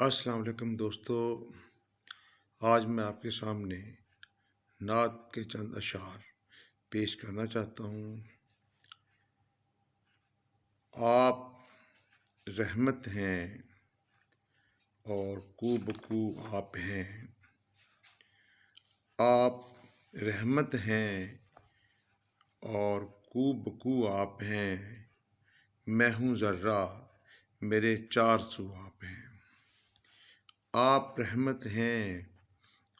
السلام علیکم دوستو، آج میں آپ کے سامنے نعت کے چند اشعار پیش کرنا چاہتا ہوں۔ آپ رحمت ہیں اور کو بکو آپ ہیں، آپ رحمت ہیں اور کو بکو آپ ہیں، میں ہوں ذرہ میرے چار سو آپ ہیں۔ آپ رحمت ہیں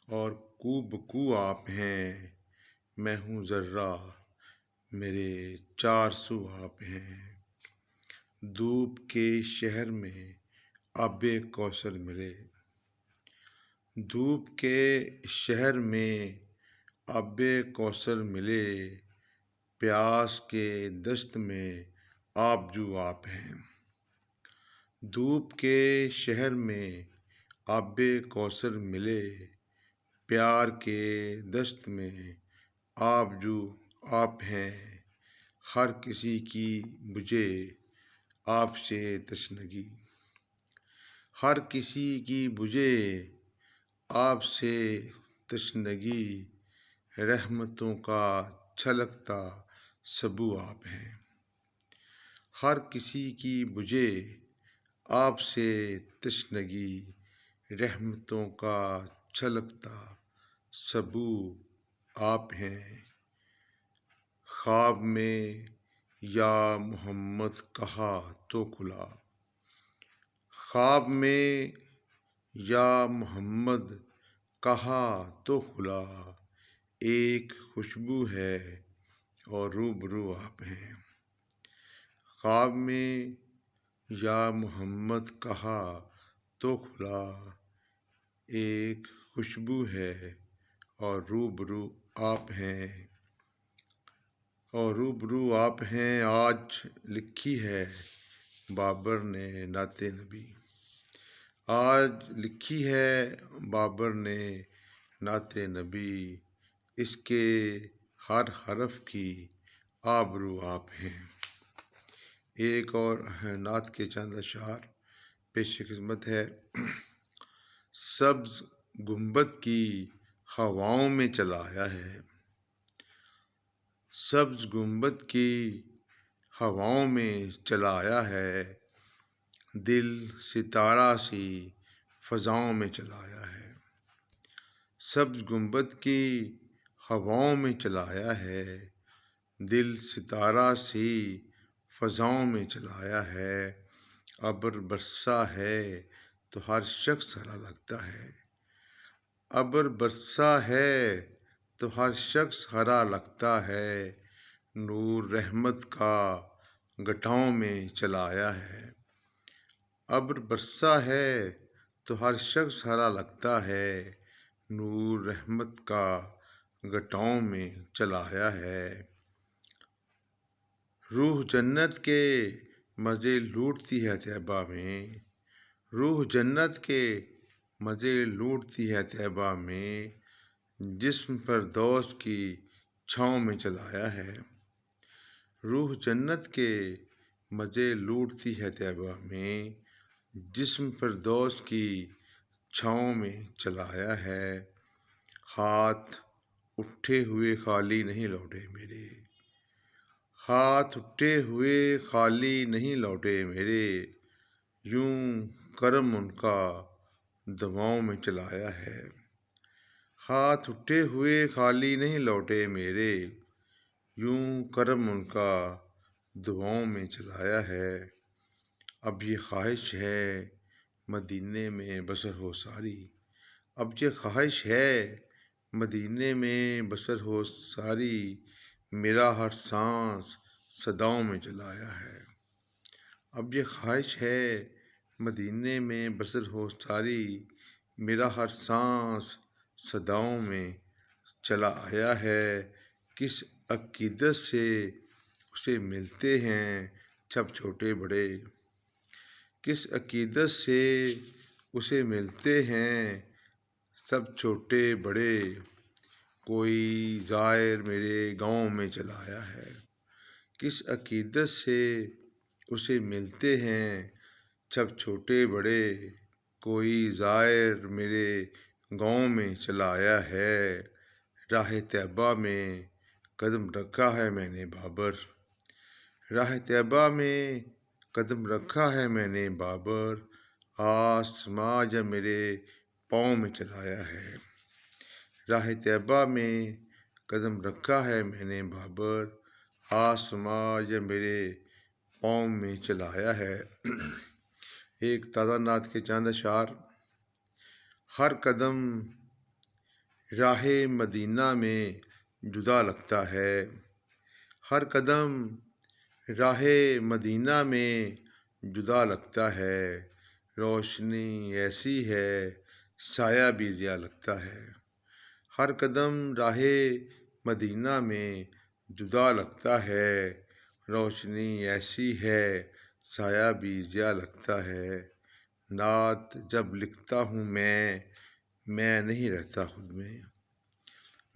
اور کو بکو آپ ہیں، میں ہوں ذرہ میرے چار سو آپ ہیں۔ دھوپ کے شہر میں آب کوثر ملے، دھوپ کے شہر میں آب کوثر ملے، پیاس کے دست میں آبجو آپ ہیں۔ دھوپ کے شہر میں آب کوثر ملے، پیار کے دست میں آبجو آپ ہیں۔ ہر کسی کی بجھے آپ سے تشنگی، ہر کسی کی بجھے آپ سے تشنگی، رحمتوں کا چھلکتا سبو آپ ہیں۔ ہر کسی کی بجھے آپ سے تشنگی، رحمتوں کا چھلکتا سبو آپ ہیں۔ خواب میں یا محمد کہا تو کھلا، خواب میں یا محمد کہا تو کھلا، ایک خوشبو ہے اور روبرو آپ ہیں۔ خواب میں یا محمد کہا تو کھلا، ایک خوشبو ہے اور روبرو آپ ہیں۔ اور روبرو آپ ہیں، آج لکھی ہے بابر نے نعت نبی، آج لکھی ہے بابر نے نعت نبی، اس کے ہر حرف کی آبرو آپ ہیں۔ ایک اور نعت کے چند اشعار پیش خدمت ہے۔ سبز گنبد کی ہواؤں میں چلا آیا ہے، سبز گنبد کی ہواؤں میں چلا آیا ہے، دل ستارہ سی فضاؤں میں چلا آیا ہے۔ سبز گنبد کی ہواؤں میں چلا آیا ہے، دل ستارہ سی فضاؤں میں چلا آیا ہے، ابر برسا ہے تو ہر شخص ہرا لگتا ہے، ابر برسا ہے تو ہر شخص ہرا لگتا ہے، نور رحمت کا گٹھاؤں میں چلا آیا ہے۔ ابر برسا ہے تو ہر شخص ہرا لگتا ہے، نور رحمت کا گٹھاؤں میں چلا آیا ہے۔ روح جنت کے مزے لوٹتی ہے طیبہ میں، روح جنت کے مزے لوٹتی ہے طیبہ میں، جسم فردوس کی چھاؤں میں چلا آیا ہے۔ روح جنت کے مزے لوٹتی ہے طیبہ میں، جسم فردوس کی چھاؤں میں چلا آیا ہے۔ ہاتھ اٹھے ہوئے خالی نہیں لوٹے میرے، ہاتھ اٹھے ہوئے خالی نہیں لوٹے میرے، یوں کرم ان کا دعاؤں میں چلا آیا ہے۔ ہاتھ اٹھے ہوئے خالی نہیں لوٹے میرے، یوں کرم ان کا دعاؤں میں چلا آیا ہے۔ اب یہ خواہش ہے مدینے میں بسر ہو ساری، اب یہ خواہش ہے مدینے میں بسر ہو ساری، میرا ہر سانس صداؤں میں چلا آیا ہے۔ اب یہ خواہش ہے مدینے میں بسر ہو ساری، میرا ہر سانس صداؤں میں چلا آیا ہے۔ کس عقیدت سے اسے ملتے ہیں سب چھوٹے بڑے، کس عقیدت سے اسے ملتے ہیں سب چھوٹے بڑے، کوئی زائر میرے گاؤں میں چلا آیا ہے۔ کس عقیدت سے اسے ملتے ہیں سب چھوٹے بڑے، کوئی زائر میرے گاؤں میں چلا آیا ہے، راہ طیبہ میں قدم رکھا ہے میں نے بابر، راہ طیبہ میں قدم رکھا ہے میں نے بابر، آسماں جب میرے پاؤں میں چلایا ہے، راہ طیبہ میں قدم رکھا ہے میں نے بابر، آسماں جب میرے پاؤں میں چلایا ہے۔ ایک تازہ نعت کے چند اشعار۔ ہر قدم راہ مدینہ میں جدا لگتا ہے، ہر قدم راہ مدینہ میں جدا لگتا ہے، روشنی ایسی ہے سایہ بھی ضیاء لگتا ہے، ہر قدم راہ مدینہ میں جدا لگتا ہے، روشنی ایسی ہے سایہ بھی ضیاء لگتا ہے، نعت جب لکھتا ہوں میں نہیں رہتا خود میں،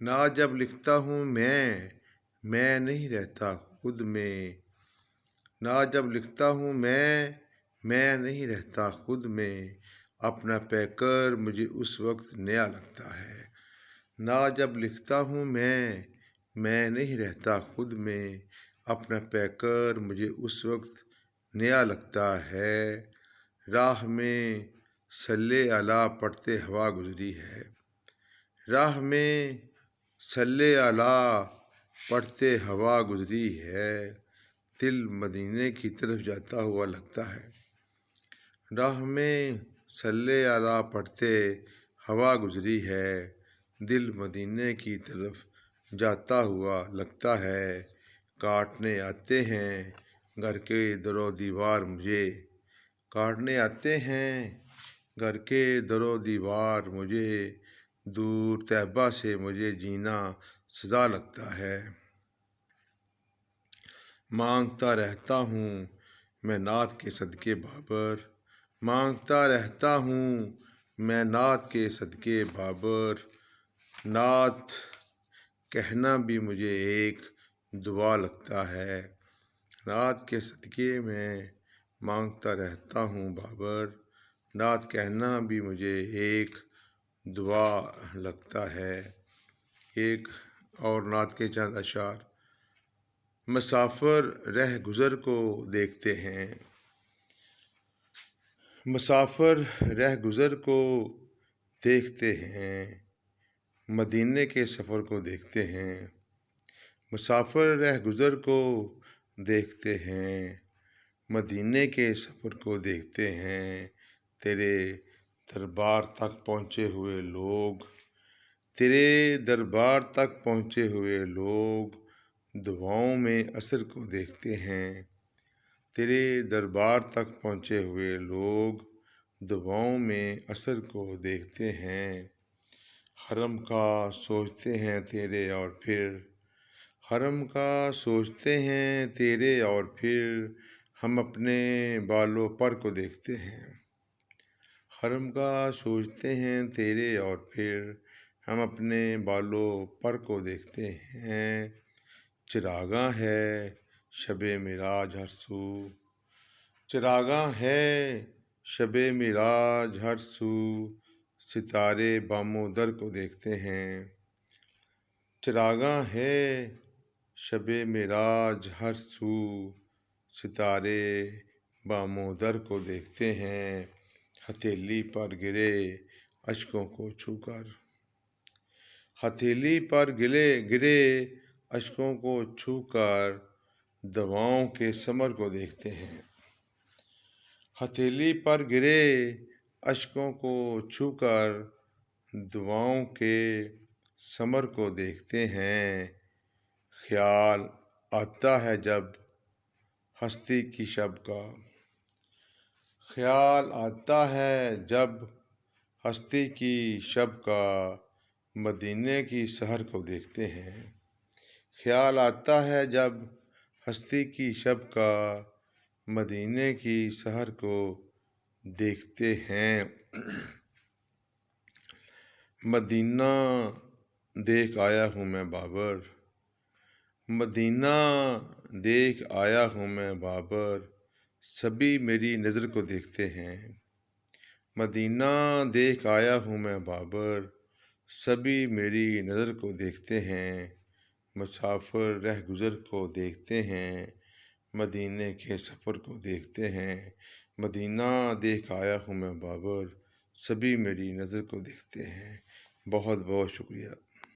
نعت جب لکھتا ہوں میں نہیں رہتا خود میں، نعت جب لکھتا ہوں میں نہیں رہتا خود میں، اپنا پیکر مجھے اس وقت نیا لگتا ہے، نعت جب لکھتا ہوں میں نہیں رہتا خود میں، اپنا پیکر مجھے اس وقت نیا لگتا ہے، راہ میں صلی علی پڑھتے ہوا گزری ہے، راہ میں صلی علی پڑھتے ہوا گزری ہے، دل مدینے کی طرف جاتا ہوا لگتا ہے، راہ میں صلی علی پڑھتے ہوا گزری ہے، دل مدینے کی طرف جاتا ہوا لگتا ہے، کاٹنے آتے ہیں گھر کے در و دیوار مجھے، کاٹنے آتے ہیں گھر کے در و دیوار مجھے، دور طیبہ سے مجھے جینا سزا لگتا ہے، مانگتا رہتا ہوں میں نعت کے صدقے بابر، مانگتا رہتا ہوں میں نعت کے صدقے بابر، نعت کہنا بھی مجھے ایک دعا لگتا ہے، نعت کے صدقے میں مانگتا رہتا ہوں بابر، نعت کہنا بھی مجھے ایک دعا لگتا ہے۔ ایک اور نعت کے چند اشعار۔ مسافر رہ گزر کو دیکھتے ہیں، مسافر رہ گزر کو دیکھتے ہیں، مدینے کے سفر کو دیکھتے ہیں، مسافر رہ گزر کو دیکھتے ہیں، مدینے کے سفر کو دیکھتے ہیں، تیرے دربار تک پہنچے ہوئے لوگ، تیرے دربار تک پہنچے ہوئے لوگ، دعاؤں میں اثر کو دیکھتے ہیں، تیرے دربار تک پہنچے ہوئے لوگ، دعاؤں میں اثر کو دیکھتے ہیں، حرم کا سوچتے ہیں تیرے اور پھر، حرم کا سوچتے ہیں تیرے اور پھر، ہم اپنے بال و پر کو دیکھتے ہیں، حرم کا سوچتے ہیں تیرے اور پھر، ہم اپنے بال و پر کو دیکھتے ہیں، چراغاں ہے شب معراج ہر سو، چراغاں ہے شب معراج ہر سو، ستارے بام و در کو دیکھتے ہیں، چراغاں ہے شب معراج ہر سو، ستارے بام و در کو دیکھتے ہیں، ہتھیلی پر گرے اشکوں کو چھو کر، ہتھیلی پر گرے اشکوں کو چھو کر، دعاؤں کے ثمر کو دیکھتے ہیں، ہتھیلی پر گرے اشکوں کو چھو کر، دعاؤں کے ثمر کو دیکھتے ہیں، خیال آتا ہے جب ہستی کی شب کا، خیال آتا ہے جب ہستی کی شب کا، مدینے کی سحر کو دیکھتے ہیں، خیال آتا ہے جب ہستی کی شب کا، مدینے کی سحر کو دیکھتے ہیں، مدینہ دیکھ آیا ہوں میں بابر، مدینہ دیکھ آیا ہوں میں بابر، سبھی میری نظر کو دیکھتے ہیں، مدینہ دیکھ آیا ہوں میں بابر، سبھی میری نظر کو دیکھتے ہیں، مسافر رہ گزر کو دیکھتے ہیں، مدینے کے سفر کو دیکھتے ہیں۔ مدینہ دیکھ آیا ہوں میں بابر، سبھی میری نظر کو دیکھتے ہیں۔ بہت بہت شکریہ۔